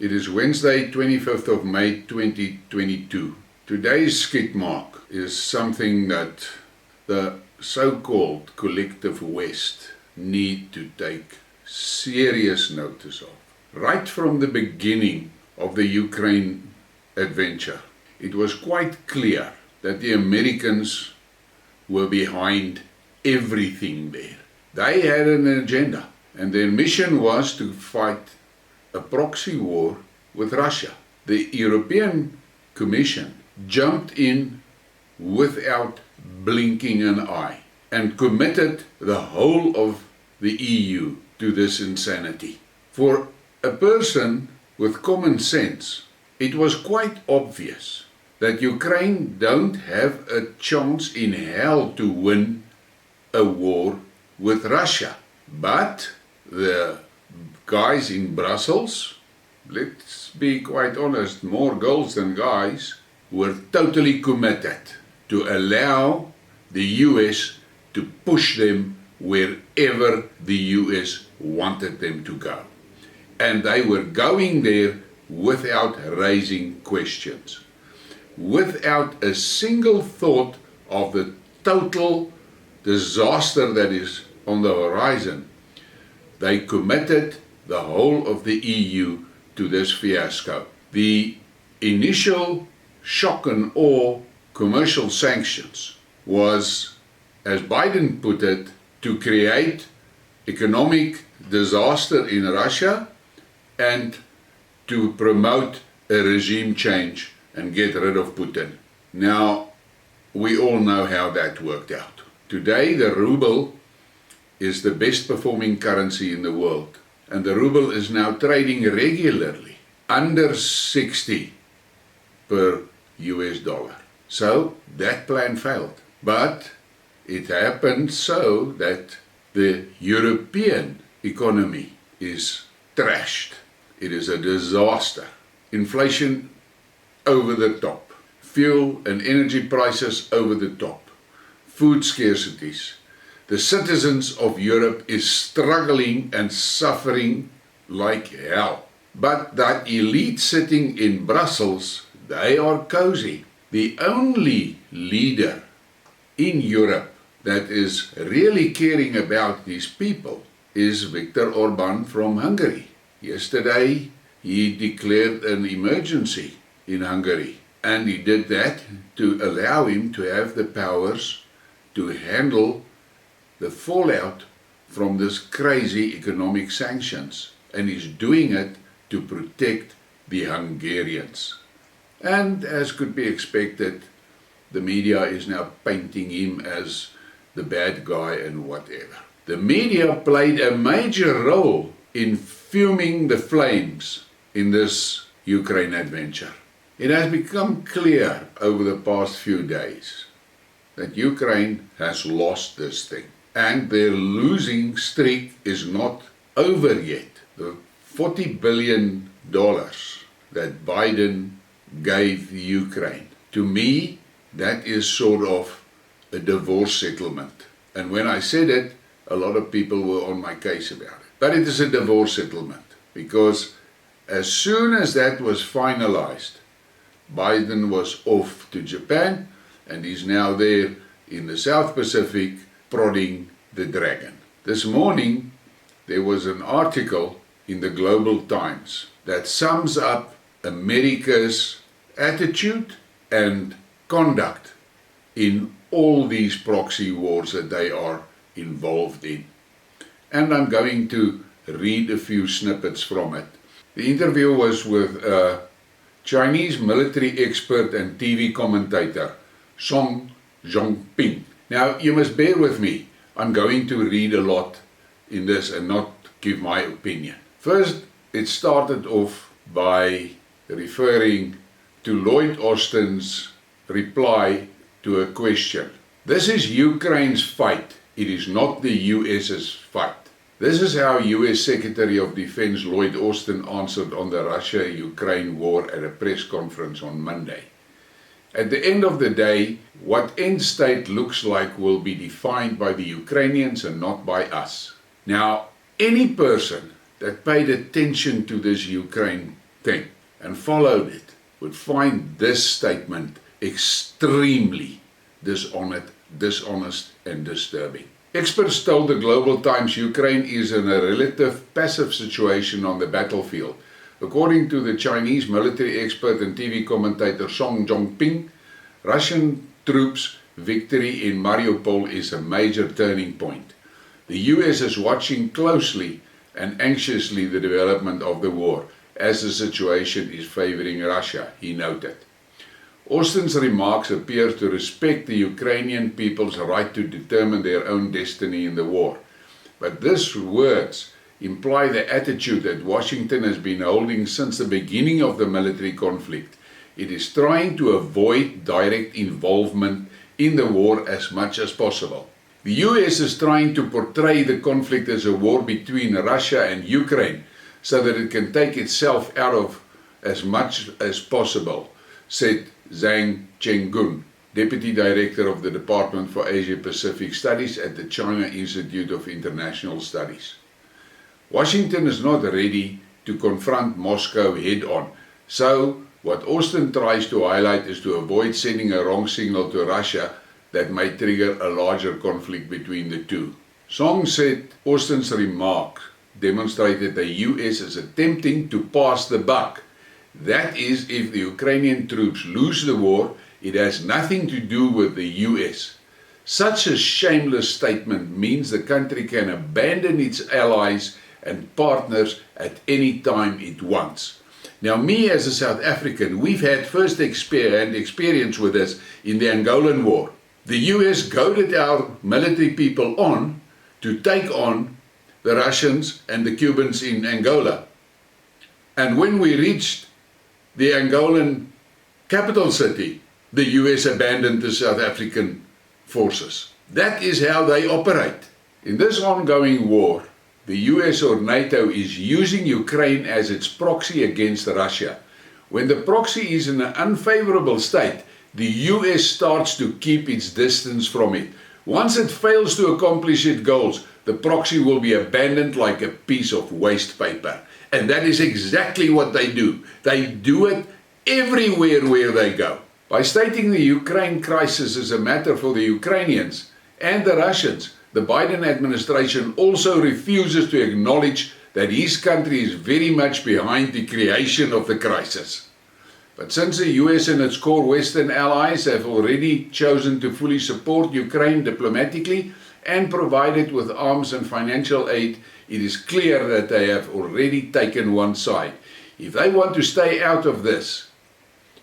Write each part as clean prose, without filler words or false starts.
It is Wednesday, 25th of May 2022. Today's Skidmark is something that the so-called collective West need to take serious notice of. Right from the beginning of the Ukraine adventure, it was quite clear that the Americans were behind everything there. They had an agenda, and their mission was to fight a proxy war with Russia. The European Commission jumped in without blinking an eye and committed the whole of the EU to this insanity. For a person with common sense, it was quite obvious that Ukraine don't have a chance in hell to win a war with Russia. But the guys in Brussels, let's be quite honest, more girls than guys, were totally committed to allow the US to push them wherever the US wanted them to go. And they were going there without raising questions, without a single thought of the total disaster that is on the horizon. They committed the whole of the EU to this fiasco. The initial shock and awe commercial sanctions was, as Biden put it, to create economic disaster in Russia and to promote a regime change and get rid of Putin. Now, we all know how that worked out. Today, the ruble is the best performing currency in the world. And the ruble is now trading regularly under 60 per US dollar. So that plan failed. But it happened so that the European economy is trashed. It is a disaster. Inflation over the top. Fuel and energy prices over the top. Food scarcities. The citizens of Europe is struggling and suffering like hell. But that elite sitting in Brussels, they are cozy. The only leader in Europe that is really caring about these people is Viktor Orban from Hungary. Yesterday, he declared an emergency in Hungary. And he did that to allow him to have the powers to handle the fallout from this crazy economic sanctions, and he's doing it to protect the Hungarians. And as could be expected, the media is now painting him as the bad guy and whatever. The media played a major role in fuming the flames in this Ukraine adventure. It has become clear over the past few days that Ukraine has lost this thing. And their losing streak is not over yet. The $40 billion that Biden gave Ukraine, to me, that is sort of a divorce settlement. And when I said it, a lot of people were on my case about it. But it is a divorce settlement, because as soon as that was finalized, Biden was off to Japan, and he's now there in the South Pacific prodding the dragon. This morning, there was an article in the Global Times that sums up America's attitude and conduct in all these proxy wars that they are involved in. And I'm going to read a few snippets from it. The interview was with a Chinese military expert and TV commentator, Song Zhongping. Now, you must bear with me. I'm going to read a lot in this and not give my opinion. First, it started off by referring to Lloyd Austin's reply to a question. This is Ukraine's fight. It is not the US's fight. This is how US Secretary of Defense Lloyd Austin answered on the Russia-Ukraine war at a press conference on Monday. At the end of the day, what end state looks like will be defined by the Ukrainians and not by us. Now, any person that paid attention to this Ukraine thing and followed it would find this statement extremely dishonest and disturbing. Experts told the Global Times Ukraine is in a relative passive situation on the battlefield. According to the Chinese military expert and TV commentator Song Jongping, Russian troops' victory in Mariupol is a major turning point. The US is watching closely and anxiously the development of the war, as the situation is favoring Russia, he noted. Austin's remarks appear to respect the Ukrainian people's right to determine their own destiny in the war. But these words imply the attitude that Washington has been holding since the beginning of the military conflict. It is trying to avoid direct involvement in the war as much as possible. The US is trying to portray the conflict as a war between Russia and Ukraine so that it can take itself out of as much as possible, said Zhang Chenggun, Deputy Director of the Department for Asia-Pacific Studies at the China Institute of International Studies. Washington is not ready to confront Moscow head-on, so what Austin tries to highlight is to avoid sending a wrong signal to Russia that may trigger a larger conflict between the two. Song said Austin's remark demonstrated the US is attempting to pass the buck. That is, if the Ukrainian troops lose the war, it has nothing to do with the US. Such a shameless statement means the country can abandon its allies and partners at any time it wants. Now, me as a South African, we've had first experience with this in the Angolan war. The US goaded our military people on to take on the Russians and the Cubans in Angola. And when we reached the Angolan capital city, the US abandoned the South African forces. That is how they operate. In this ongoing war, the US or NATO is using Ukraine as its proxy against Russia. When the proxy is in an unfavorable state, the US starts to keep its distance from it. Once it fails to accomplish its goals, the proxy will be abandoned like a piece of waste paper. And that is exactly what they do. They do it everywhere where they go. By stating the Ukraine crisis is a matter for the Ukrainians and the Russians, the Biden administration also refuses to acknowledge that his country is very much behind the creation of the crisis. But since the US and its core Western allies have already chosen to fully support Ukraine diplomatically and provide it with arms and financial aid, it is clear that they have already taken one side. If they want to stay out of this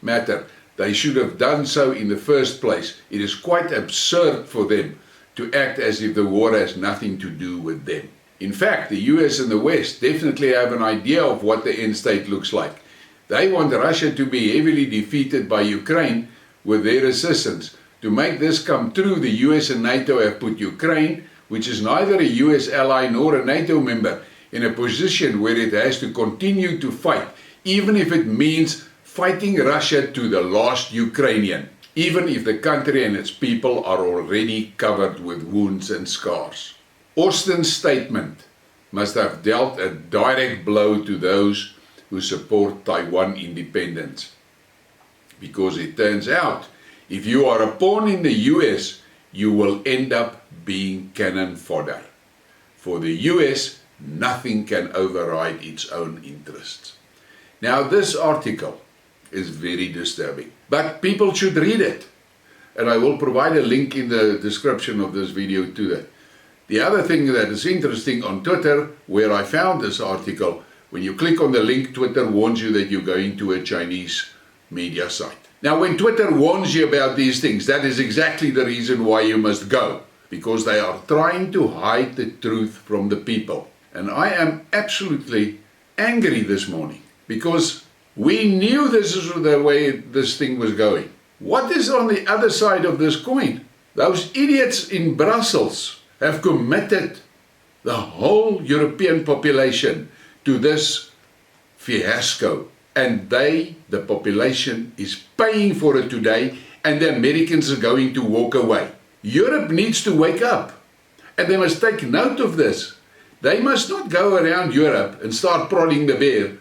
matter, they should have done so in the first place. It is quite absurd for them to act as if the war has nothing to do with them. In fact, the US and the West definitely have an idea of what the end state looks like. They want Russia to be heavily defeated by Ukraine with their assistance. To make this come true, the US and NATO have put Ukraine, which is neither a US ally nor a NATO member, in a position where it has to continue to fight, even if it means fighting Russia to the last Ukrainian, even if the country and its people are already covered with wounds and scars. Austin's statement must have dealt a direct blow to those who support Taiwan independence. Because it turns out, if you are a pawn in the US, you will end up being cannon fodder. For the US, nothing can override its own interests. Now, this article is very disturbing, but people should read it. And I will provide a link in the description of this video to that. The other thing that is interesting on Twitter, where I found this article, when you click on the link, Twitter warns you that you're going to a Chinese media site. Now, when Twitter warns you about these things, that is exactly the reason why you must go, because they are trying to hide the truth from the people. And I am absolutely angry this morning, because we knew this is the way this thing was going. What is on the other side of this coin? Those idiots in Brussels have committed the whole European population to this fiasco. And the population, is paying for it today, and the Americans are going to walk away. Europe needs to wake up, and they must take note of this. They must not go around Europe and start prodding the bear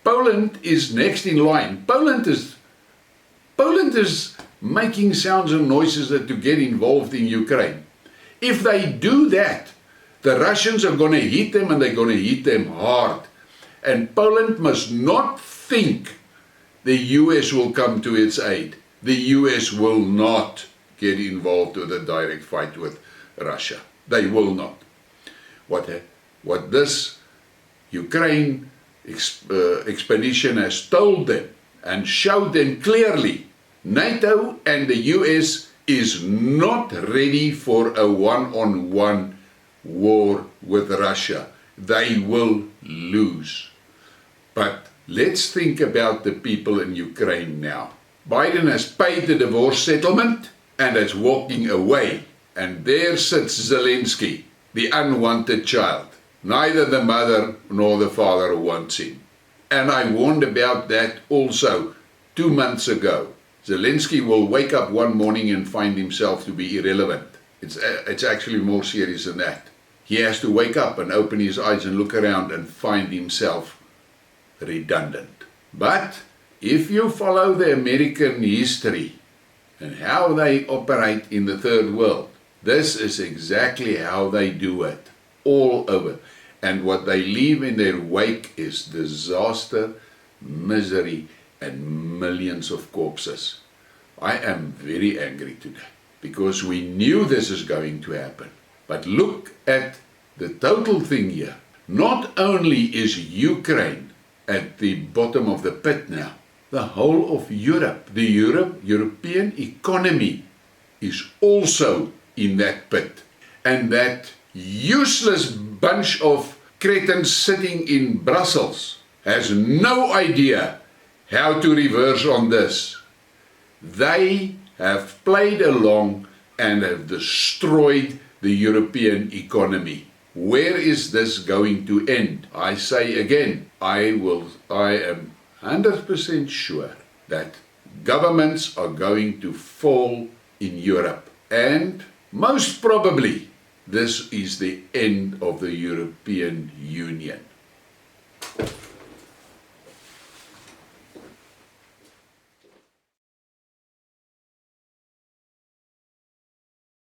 Poland is next in line. Poland is making sounds and noises to get involved in Ukraine. If they do that, the Russians are going to hit them, and they're going to hit them hard. And Poland must not think the US will come to its aid. The US will not get involved with a direct fight with Russia. They will not. What this Ukraine expedition has told them and showed them clearly, NATO and the US is not ready for a one-on-one war with Russia. They will lose. But let's think about the people in Ukraine now. Biden has paid the divorce settlement and is walking away. And there sits Zelensky, the unwanted child. Neither the mother nor the father wants him. And I warned about that also 2 months ago. Zelensky will wake up one morning and find himself to be irrelevant. It's actually more serious than that. He has to wake up and open his eyes and look around and find himself redundant. But if you follow the American history and how they operate in the third world, this is exactly how they do it, all over. And what they leave in their wake is disaster, misery, and millions of corpses. I am very angry today because we knew this is going to happen. But look at the total thing here. Not only is Ukraine at the bottom of the pit now, the whole of Europe, the European economy is also in that pit. And that useless bunch of cretins sitting in Brussels has no idea how to reverse on this. They have played along and have destroyed the European economy. Where is this going to end? I say again, I am 100% sure that governments are going to fall in Europe. And most probably, this is the end of the European Union.